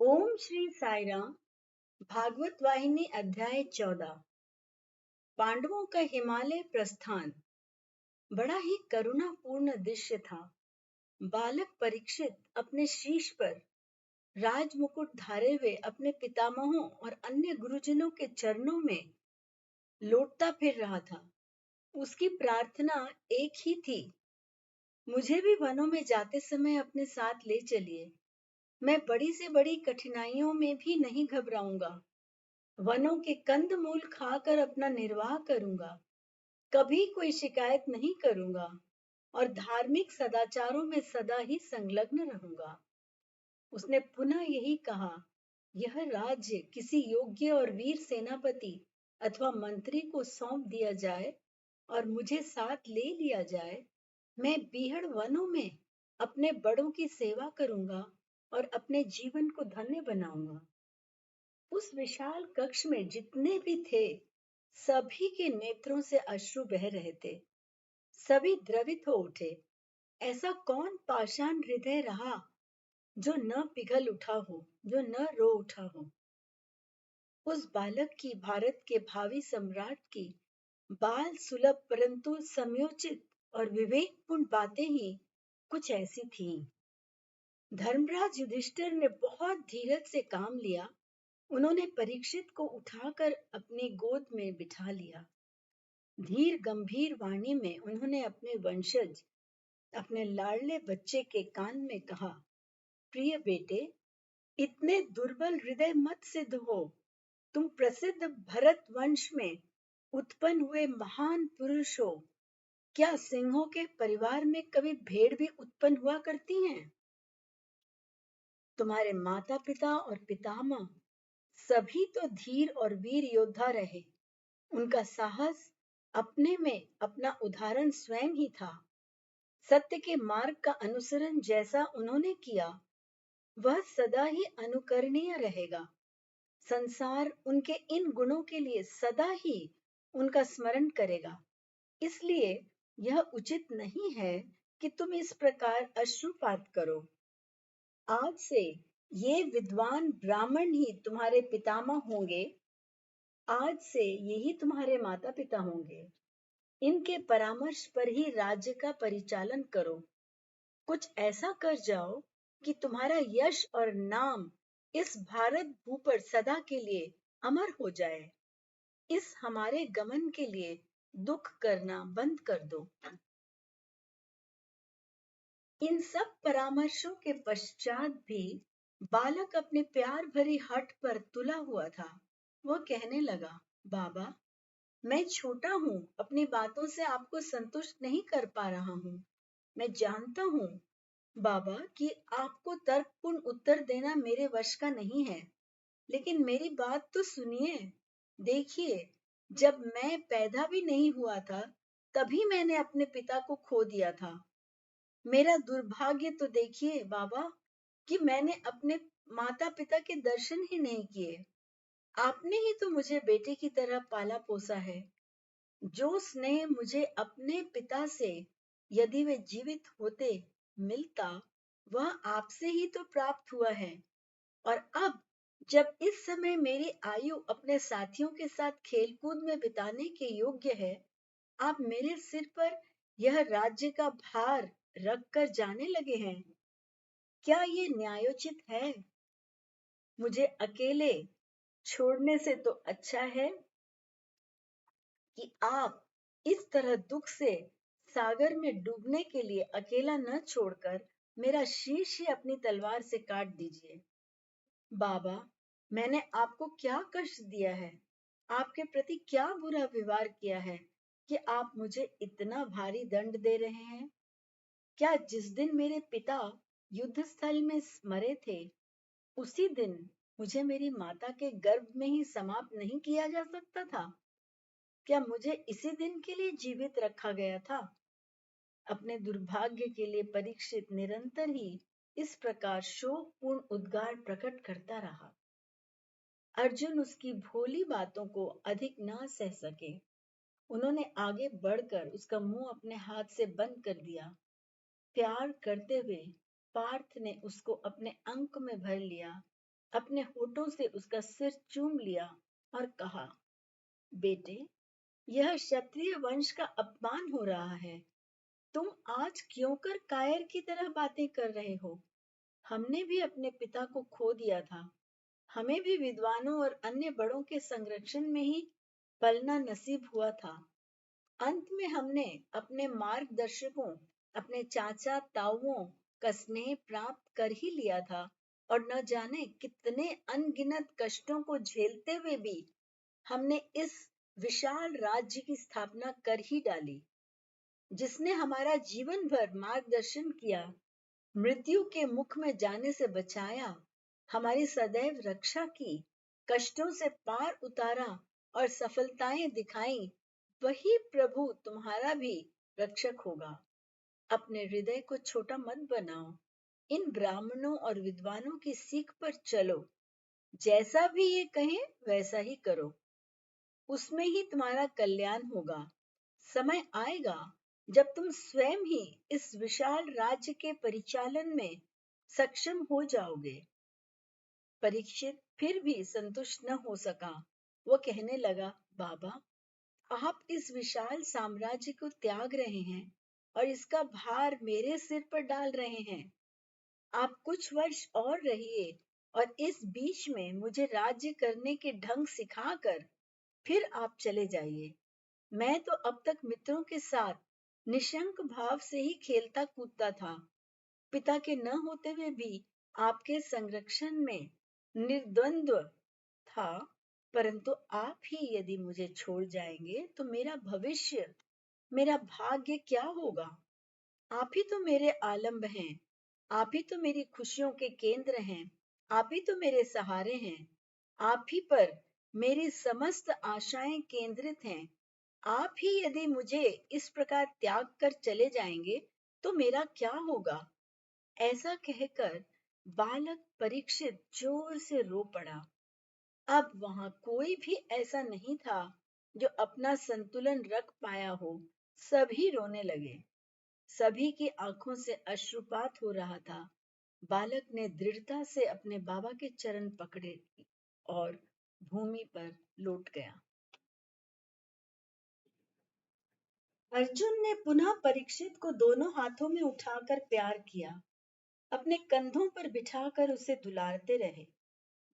ओम श्री साई राम। भागवत वाहिनी अध्याय 14। पांडवों का हिमालय प्रस्थान। बड़ा ही करुणापूर्ण दृश्य था। बालक परीक्षित अपने शीश पर राज मुकुट धारे हुए अपने पितामहों और अन्य गुरुजनों के चरणों में लौटता फिर रहा था। उसकी प्रार्थना एक ही थी, मुझे भी वनों में जाते समय अपने साथ ले चलिए। मैं बड़ी से बड़ी कठिनाइयों में भी नहीं घबराऊंगा। वनों के कंद मूल खाकर अपना निर्वाह करूंगा, कभी कोई शिकायत नहीं करूंगा और धार्मिक सदाचारों में सदा ही संलग्न रहूंगा। उसने पुनः यही कहा, यह राज्य किसी योग्य और वीर सेनापति अथवा मंत्री को सौंप दिया जाए और मुझे साथ ले लिया जाए। मैं बीहड़ वनों में अपने बड़ों की सेवा करूंगा और अपने जीवन को धन्य बनाऊंगा। उस विशाल कक्ष में जितने भी थे, सभी के नेत्रों से अश्रु बह रहे थे। सभी द्रवित हो उठे। ऐसा कौन पाषाण हृदय रहा जो न पिघल उठा हो, जो न रो उठा हो। उस बालक की, भारत के भावी सम्राट की बाल सुलभ परंतु समयोचित और विवेकपूर्ण बातें ही कुछ ऐसी थीं। धर्मराज युधिष्ठिर ने बहुत धीरज से काम लिया। उन्होंने परीक्षित को उठाकर अपनी गोद में बिठा लिया। धीर गंभीर वाणी में उन्होंने अपने वंशज, अपने लाडले बच्चे के कान में कहा, प्रिय बेटे, इतने दुर्बल हृदय मत सिद्ध हो। तुम प्रसिद्ध भरत वंश में उत्पन्न हुए महान पुरुष हो। क्या सिंहों के परिवार में कभी भेड़ भी उत्पन्न हुआ करती हैं? तुम्हारे माता पिता और पितामह सभी तो धीर और वीर योद्धा रहे। उनका साहस अपने में अपना उदाहरण स्वयं ही था। सत्य के मार्ग का अनुसरण जैसा उन्होंने किया, वह सदा ही अनुकरणीय रहेगा। संसार उनके इन गुणों के लिए सदा ही उनका स्मरण करेगा। इसलिए यह उचित नहीं है कि तुम इस प्रकार अश्रुपात करो। आज से ये विद्वान ब्राह्मण ही तुम्हारे पितामह होंगे। आज से यही तुम्हारे माता पिता होंगे। इनके परामर्श पर ही राज्य का परिचालन करो। कुछ ऐसा कर जाओ कि तुम्हारा यश और नाम इस भारत भू पर सदा के लिए अमर हो जाए। इस हमारे गमन के लिए दुख करना बंद कर दो। इन सब परामर्शों के पश्चात भी बालक अपने प्यार भरी हठ पर तुला हुआ था। वह कहने लगा, बाबा, मैं छोटा हूँ, अपनी बातों से आपको संतुष्ट नहीं कर पा रहा हूँ। मैं जानता हूँ बाबा कि आपको तर्कपूर्ण उत्तर देना मेरे वश का नहीं है, लेकिन मेरी बात तो सुनिए। देखिए, जब मैं पैदा भी नहीं हुआ था, तभी मैंने अपने पिता को खो दिया था। मेरा दुर्भाग्य तो देखिए बाबा कि मैंने अपने माता पिता के दर्शन ही नहीं किए। आपने ही तो मुझे बेटे की तरह पाला पोसा है। जो स्नेह मुझे अपने पिता से, यदि वे जीवित होते, मिलता, वह आपसे ही तो प्राप्त हुआ है। और अब जब इस समय मेरी आयु अपने साथियों के साथ खेलकूद में बिताने के योग्य है, आप मेरे सिर पर यह राज्य का भार रख कर जाने लगे हैं। क्या ये न्यायोचित है? मुझे अकेले छोड़ने से तो अच्छा है कि आप इस तरह दुख से सागर में डूबने के लिए अकेला न छोड़कर मेरा शीश ही अपनी तलवार से काट दीजिए। बाबा, मैंने आपको क्या कष्ट दिया है? आपके प्रति क्या बुरा व्यवहार किया है कि आप मुझे इतना भारी दंड दे रहे हैं? क्या जिस दिन मेरे पिता युद्ध स्थल में मरे थे, उसी दिन मुझे मेरी माता के गर्भ में ही समाप्त नहीं किया जा सकता था? क्या मुझे इसी दिन के लिए जीवित रखा गया था? अपने दुर्भाग्य के लिए परीक्षित निरंतर ही इस प्रकार शोकपूर्ण उद्गार प्रकट करता रहा। अर्जुन उसकी भोली बातों को अधिक ना सह सके। उन्होंने आगे बढ़कर उसका मुंह अपने हाथ से बंद कर दिया। प्यार करते हुए पार्थ ने उसको अपने अंक में भर लिया। अपने होठों से उसका सिर चूम लिया और कहा, बेटे, यह क्षत्रिय वंश का अपमान हो रहा है। तुम आज क्यों कर कायर की तरह बातें कर रहे हो? हमने भी अपने पिता को खो दिया था। हमें भी विद्वानों और अन्य बड़ों के संरक्षण में ही पलना नसीब हुआ था। अंत में हमने अपने मार्गदर्शकों, अपने चाचा ताऊओं का स्नेह प्राप्त कर ही लिया था और न जाने कितने अनगिनत कष्टों को झेलते हुए भी हमने इस विशाल राज्य की स्थापना कर ही डाली, जिसने हमारा जीवन भर मार्गदर्शन किया, मृत्यु के मुख में जाने से बचाया, हमारी सदैव रक्षा की, कष्टों से पार उतारा और सफलताएं दिखाई। वही प्रभु तुम्हारा भी रक्षक होगा। अपने हृदय को छोटा मत बनाओ। इन ब्राह्मणों और विद्वानों की सीख पर चलो। जैसा भी ये कहें वैसा ही करो। उसमें ही तुम्हारा कल्याण होगा। समय आएगा जब तुम स्वयं ही इस विशाल राज्य के परिचालन में सक्षम हो जाओगे। परीक्षित फिर भी संतुष्ट न हो सका। वो कहने लगा, बाबा, आप इस विशाल साम्राज्य को त्याग रहे हैं और इसका भार मेरे सिर पर डाल रहे हैं। आप कुछ वर्ष और रहिए और इस बीच में मुझे राज्य करने के ढंग सिखाकर फिर आप चले जाइए। मैं तो अब तक मित्रों के साथ निशंक भाव से ही खेलता कूदता था। पिता के न होते हुए भी आपके संरक्षण में निर्द्वंद्व था, परंतु आप ही यदि मुझे छोड़ जाएंगे तो मेरा भविष्य, मेरा भाग्य क्या होगा? आप ही तो मेरे आलंब हैं, आप ही तो मेरी खुशियों के केंद्र हैं, आप ही तो मेरे सहारे हैं, आप ही पर मेरी समस्त आशाएं केंद्रित हैं। आप ही यदि मुझे इस प्रकार त्याग कर चले जाएंगे तो मेरा क्या होगा? ऐसा कहकर बालक परीक्षित जोर से रो पड़ा। अब वहां कोई भी ऐसा नहीं था जो अपना संतुलन रख पाया हो। सभी रोने लगे। सभी की आंखों से अश्रुपात हो रहा था। बालक ने दृढ़ता से अपने बाबा के चरण पकड़े और भूमि पर लौट गया। अर्जुन ने पुनः परीक्षित को दोनों हाथों में उठाकर प्यार किया, अपने कंधों पर बिठाकर उसे दुलारते रहे।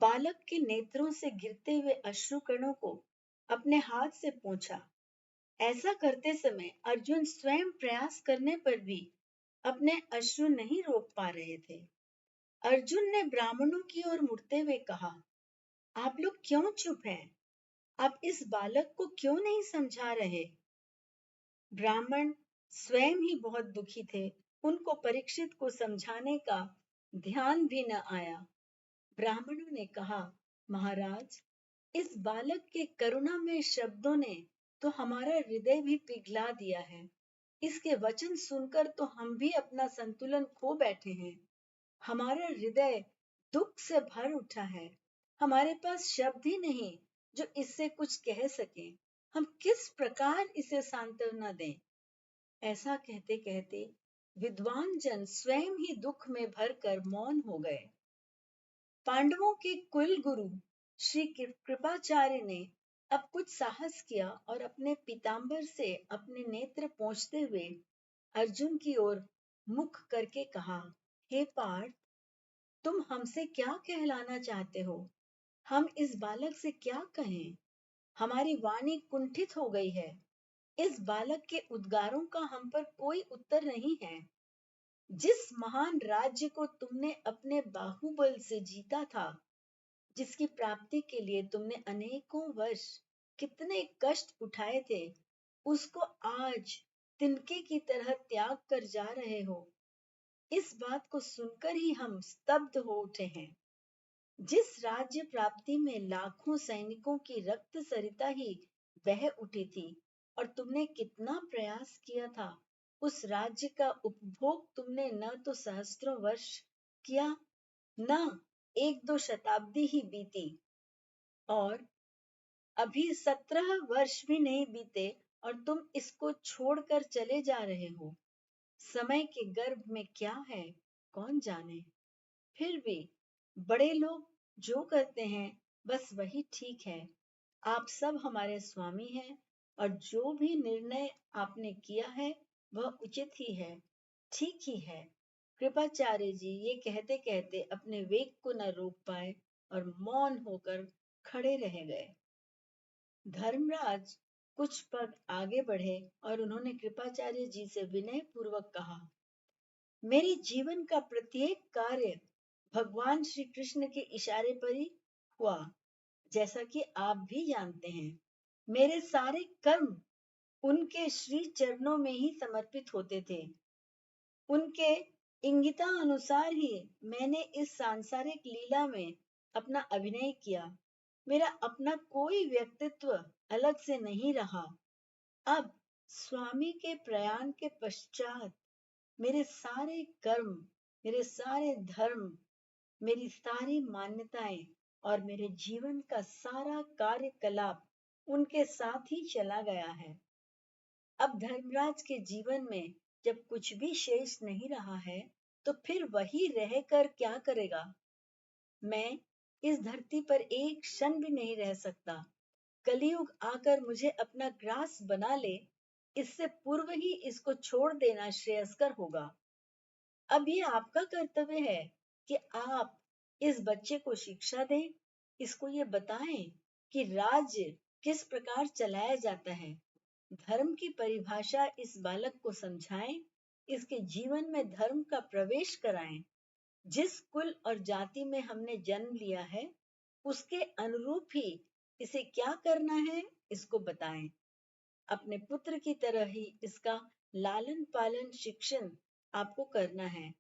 बालक के नेत्रों से गिरते हुए अश्रुकणों को अपने हाथ से पोंछा। ऐसा करते समय अर्जुन स्वयं प्रयास करने पर भी अपने अश्रु नहीं रोक पा रहे थे। अर्जुन ने ब्राह्मणों की ओर मुड़ते हुए कहा, आप लोग क्यों चुप हैं? आप इस बालक को क्यों नहीं समझा रहे? ब्राह्मण स्वयं ही बहुत दुखी थे। उनको परीक्षित को समझाने का ध्यान भी न आया। ब्राह्मणों ने कहा, महाराज, इस बालक के करुणामय शब्दों ने तो हमारा हृदय भी पिघला दिया है। इसके वचन सुनकर तो हम भी अपना संतुलन खो बैठे हैं। हमारा हृदय दुख से भर उठा है। हमारे पास शब्द ही नहीं जो इससे कुछ कह सके। हम किस प्रकार इसे सांत्वना दें? ऐसा कहते कहते विद्वान जन स्वयं ही दुख में भरकर मौन हो गए। पांडवों के कुल गुरु श्री कृपाचार्य ने अब कुछ साहस किया और अपने पीतांबर से अपने नेत्र पोंछते हुए अर्जुन की ओर मुख करके कहा, हे पार्थ, तुम हमसे क्या कहलाना चाहते हो? हम इस बालक से क्या कहें? हमारी वाणी कुंठित हो गई है। इस बालक के उद्गारों का हम पर कोई उत्तर नहीं है। जिस महान राज्य को तुमने अपने बाहुबल से जीता था, जिसकी प्राप्ति के लिए तुमने अनेकों वर्ष कितने कष्ट उठाए थे, उसको आज तिनके की तरह त्याग कर जा रहे हो। इस बात को सुनकर ही हम स्तब्ध हो उठे हैं। जिस राज्य प्राप्ति में लाखों सैनिकों की रक्त सरिता ही बह उठी थी और तुमने कितना प्रयास किया था, उस राज्य का उपभोग तुमने न तो सहस्त्रों वर्ष किया, न एक दो शताब्दी ही बीती, और अभी 17 वर्ष भी नहीं बीते और तुम इसको छोड़कर चले जा रहे हो। समय के गर्भ में क्या है, कौन जाने। फिर भी बड़े लोग जो करते हैं बस वही ठीक है। आप सब हमारे स्वामी हैं और जो भी निर्णय आपने किया है वह उचित ही है, ठीक ही है। कृपाचार्य जी ये कहते कहते अपने वेग को न रोक पाए और मौन होकर खड़े रह गए। धर्मराज कुछ पग आगे बढ़े और उन्होंने कृपाचार्य जी से विनय पूर्वक कहा, मेरे जीवन का प्रत्येक कार्य भगवान श्री कृष्ण के इशारे पर ही हुआ, जैसा कि आप भी जानते हैं। मेरे सारे कर्म उनके श्री चरणों में ही समर्पित होते थे। उनके इंगितानुसार ही मैंने इस सांसारिक लीला में अपना अभिनय किया। मेरा अपना कोई व्यक्तित्व अलग से नहीं रहा। अब स्वामी के प्रयाण के पश्चात मेरे सारे कर्म, मेरे सारे धर्म, मेरी सारी मान्यताएं और मेरे जीवन का सारा कार्यकलाप उनके साथ ही चला गया है। अब धर्मराज के जीवन में जब कुछ भी शेष नहीं रहा है, तो फिर वही रहकर क्या करेगा? मैं इस धरती पर एक क्षण भी नहीं रह सकता। कलयुग आकर मुझे अपना ग्रास बना ले, इससे पूर्व ही इसको छोड़ देना श्रेयस्कर होगा। अब ये आपका कर्तव्य है कि आप इस बच्चे को शिक्षा दें, इसको ये बताएं कि राज्य किस प्रकार चलाया जाता है। धर्म की परिभाषा इस बालक को समझाएं, इसके जीवन में धर्म का प्रवेश कराएं। जिस कुल और जाति में हमने जन्म लिया है, उसके अनुरूप ही इसे क्या करना है, इसको बताएं। अपने पुत्र की तरह ही इसका लालन पालन शिक्षण आपको करना है।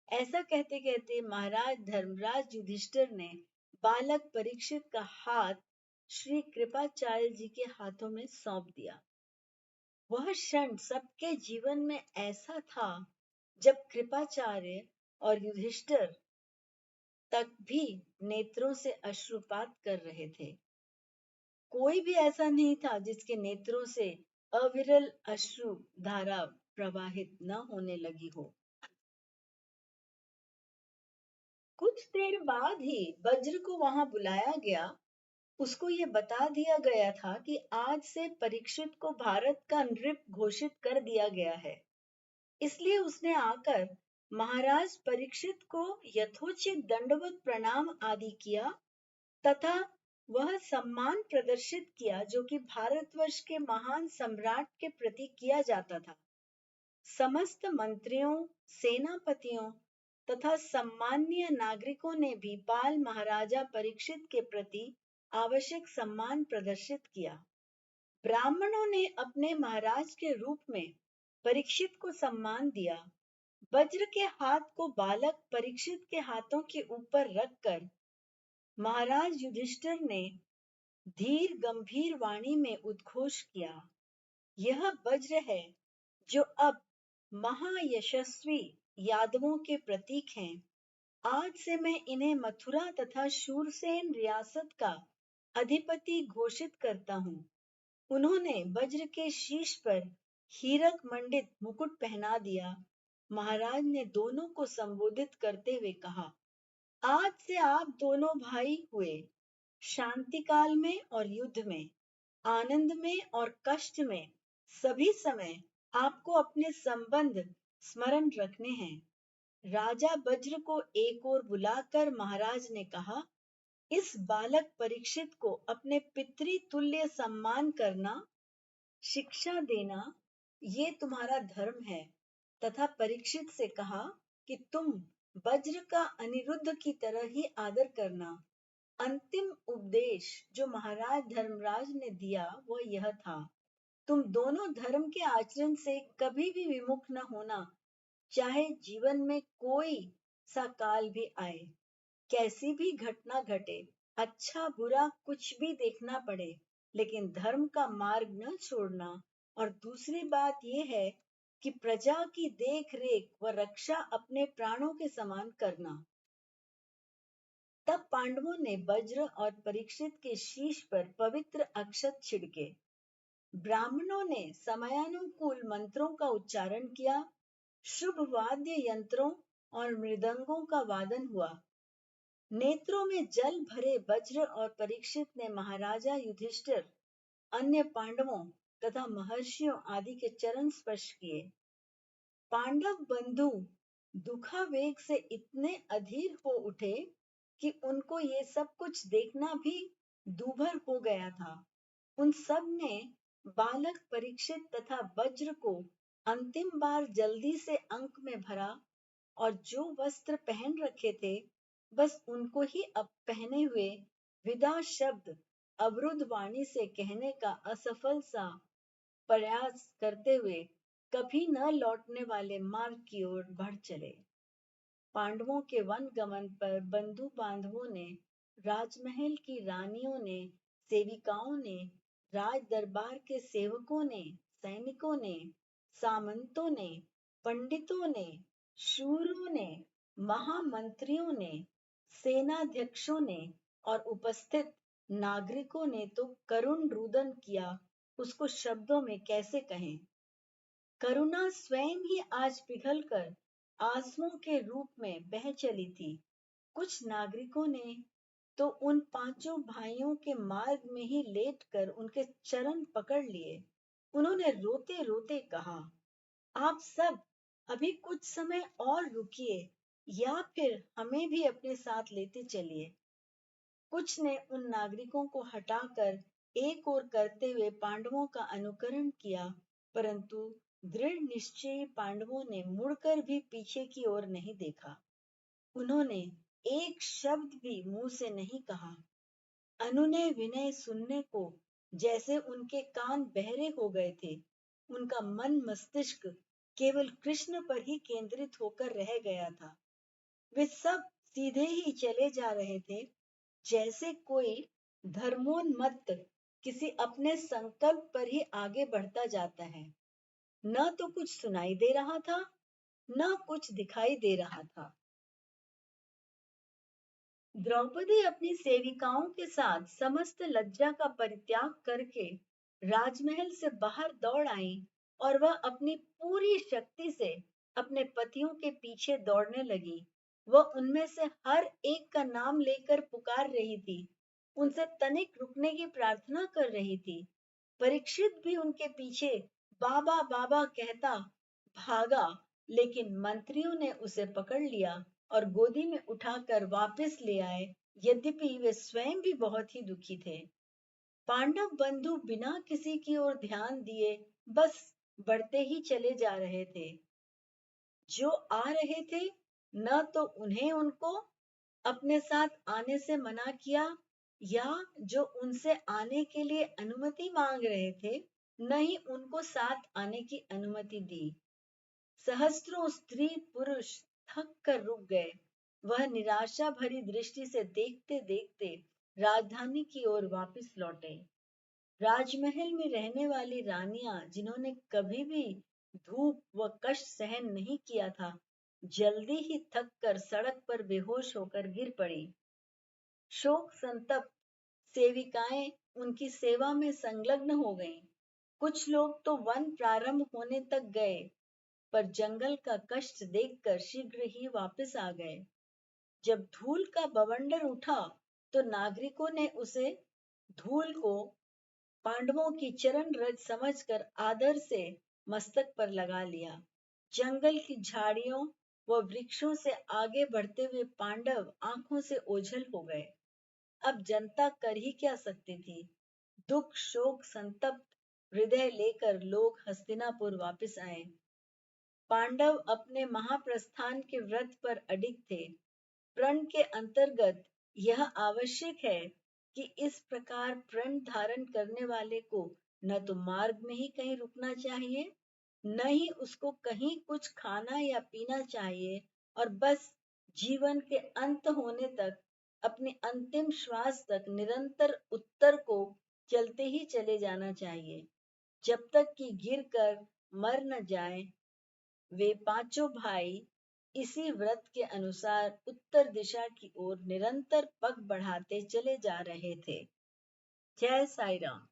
ऐसा कहते कहते महाराज धर्मराज युधिष्ठिर ने बालक परीक्षित का हाथ श्री कृपाचार्य जी के हाथों में सौंप दिया। वह क्षण सबके जीवन में ऐसा था जब कृपाचार्य और युधिष्ठिर तक भी नेत्रों से अश्रुपात कर रहे थे। कोई भी ऐसा नहीं था जिसके नेत्रों से अविरल अश्रु धारा प्रवाहित न होने लगी हो। कुछ देर बाद ही वज्र को वहां बुलाया गया। उसको ये बता दिया गया था कि आज से परीक्षित को भारत का नृप घोषित कर दिया गया है। इसलिए उसने आकर महाराज परीक्षित को यथोचित दंडवत प्रणाम आदि किया तथा वह सम्मान प्रदर्शित किया जो कि भारतवर्ष के महान सम्राट के प्रति किया जाता था। समस्त मंत्रियों, सेनापतियों तथा सम्मानीय नागरिकों ने भी बाल महाराजा परीक्षित के प्रति आवश्यक सम्मान प्रदर्शित किया। ब्राह्मणों ने अपने महाराज के रूप में परीक्षित को सम्मान दिया। वज्र के हाथ को बालक परीक्षित के हाथों के ऊपर रखकर महाराज युधिष्ठिर ने धीर गंभीर वाणी में उद्घोष किया, यह वज्र है जो अब महायशस्वी यादवों के प्रतीक हैं। आज से मैं इन्हें मथुरा तथा शूरसेन रियासत का अधिपति घोषित करता हूँ। उन्होंने वज्र के शीश पर हीरक मंडित मुकुट पहना दिया। महाराज ने दोनों को संबोधित करते हुए कहा, आज से आप दोनों भाई हुए। शांति काल में और युद्ध में, आनंद में और कष्ट में, सभी समय आपको अपने संबंध स्मरण रखने हैं। राजा वज्र को एक ओर बुलाकर महाराज ने कहा, इस बालक परीक्षित को अपने पितृतुल्य सम्मान करना, शिक्षा देना, ये तुम्हारा धर्म है। तथा परीक्षित से कहा कि तुम वज्र का अनिरुद्ध की तरह ही आदर करना। अंतिम उपदेश जो महाराज धर्मराज ने दिया वह यह था, तुम दोनों धर्म के आचरण से कभी भी विमुख न होना, चाहे जीवन में कोई सा काल भी आए, कैसी भी घटना घटे, अच्छा बुरा कुछ भी देखना पड़े, लेकिन धर्म का मार्ग न छोड़ना। और दूसरी बात यह है कि प्रजा की देख रेख व रक्षा अपने प्राणों के समान करना। तब पांडवों ने वज्र और परीक्षित के शीश पर पवित्र अक्षत छिड़के। ब्राह्मणों ने समयानुकूल मंत्रों का उच्चारण किया। शुभ वाद्य यंत्रों और मृदंगों का वादन हुआ। नेत्रों में जल भरे वज्र और परीक्षित ने महाराजा युधिष्ठिर, अन्य पांडवों तथा महर्षियों आदि के चरण स्पर्श किए। पांडव बंधु दुखावेग से इतने अधीर हो उठे कि उनको ये सब कुछ देखना भी दूभर हो गया था। उन सब ने बालक परीक्षित तथा वज्र को अंतिम बार जल्दी से अंक में भरा और जो वस्त्र पहन रखे थे बस उनको ही अब पहने हुए विदा शब्द अवरुद्ध वाणी से कहने का असफल सा प्रयास करते हुए कभी न लौटने वाले मार्ग की ओर बढ़ चले। पांडवों के वन गमन पर बंधु बांधवों ने, राजमहल की रानियों ने, सेविकाओं ने, राज दरबार के सेवकों ने, सैनिकों ने, सामंतों ने, पंडितों ने, शूरों ने, महामंत्रियों ने, सेनाध्यक्षों ने और उपस्थित नागरिकों ने तो करुण रुदन किया, उसको शब्दों में कैसे कहें। करुणा स्वयं ही आज पिघलकर आंसुओं के रूप में बह चली थी। कुछ नागरिकों ने तो उन पांचों भाइयों के मार्ग में ही लेटकर उनके चरण पकड़ लिए। उन्होंने रोते रोते कहा, आप सब अभी कुछ समय और रुकिए या फिर हमें भी अपने साथ लेते चलिए। कुछ ने उन नागरिकों को हटाकर एक ओर करते हुए पांडवों का अनुकरण किया, परंतु दृढ़ निश्चयी पांडवों ने मुड़कर भी पीछे की ओर नहीं देखा। उन्होंने एक शब्द भी मुंह से नहीं कहा। अनुनय विनय सुनने को जैसे उनके कान बहरे हो गए थे। उनका मन मस्तिष्क केवल कृष्ण पर ही केंद्रित होकर रह गया था। वे सब सीधे ही चले जा रहे थे, जैसे कोई धर्मोन्मत्त किसी अपने संकल्प पर ही आगे बढ़ता जाता है। न तो कुछ सुनाई दे रहा था, न कुछ दिखाई दे रहा था। द्रौपदी अपनी सेविकाओं के साथ समस्त लज्जा का परित्याग करके राजमहल से बाहर दौड़ आई और वह अपनी पूरी शक्ति से अपने पतियों के पीछे दौड़ने लगी। वह उनमें से हर एक का नाम लेकर पुकार रही थी, उनसे तनिक रुकने की प्रार्थना कर रही थी। परीक्षित भी उनके पीछे बाबा बाबा कहता भागा, लेकिन मंत्रियों ने उसे पकड़ लिया और गोदी में उठाकर वापस ले आए, यद्यपि वे स्वयं भी बहुत ही दुखी थे। पांडव बंधु बिना किसी की ओर ध्यान दिए बस बढ़ते ही चले जा रहे थे। जो आ रहे थे न तो उन्हें उनको अपने साथ आने से मना किया या जो उनसे आने के लिए अनुमति मांग रहे थे न ही उनको साथ आने की अनुमति दी। सहस्त्रों स्त्री पुरुष थक कर रुक गए। वह निराशा भरी दृष्टि से देखते देखते राजधानी की ओर वापस लौटे। राजमहल में रहने वाली रानियां, जिन्होंने कभी भी धूप व कष्ट सहन नहीं किया था, जल्दी ही थक कर सड़क पर बेहोश होकर गिर पड़ी। शोक संतप्त सेविकाएं उनकी सेवा में संलग्न हो गईं। कुछ लोग तो वन प्रारंभ होने तक गए, पर जंगल का कष्ट देखकर शीघ्र ही वापस आ गए। जब धूल का बवंडर उठा तो नागरिकों ने उसे धूल को पांडवों की चरण रज समझकर आदर से मस्तक पर लगा लिया। जंगल की झाड़ियों व वृक्षों से आगे बढ़ते हुए पांडव आंखों से ओझल हो गए। अब जनता कर ही क्या सकती थी। दुख शोक संतप्त हृदय लेकर लोग हस्तिनापुर वापस आए। पांडव अपने महाप्रस्थान के व्रत पर अडिग थे। प्रण के अंतर्गत यह आवश्यक है कि इस प्रकार प्रण धारण करने वाले को न तो मार्ग में ही कहीं रुकना चाहिए, न ही उसको कहीं कुछ खाना या पीना चाहिए, और बस जीवन के अंत होने तक, अपने अंतिम श्वास तक निरंतर उत्तर को चलते ही चले जाना चाहिए, जब तक कि गिरकर मर न जाए। वे पांचों भाई इसी व्रत के अनुसार उत्तर दिशा की ओर निरंतर पग बढ़ाते चले जा रहे थे। जय साई राम।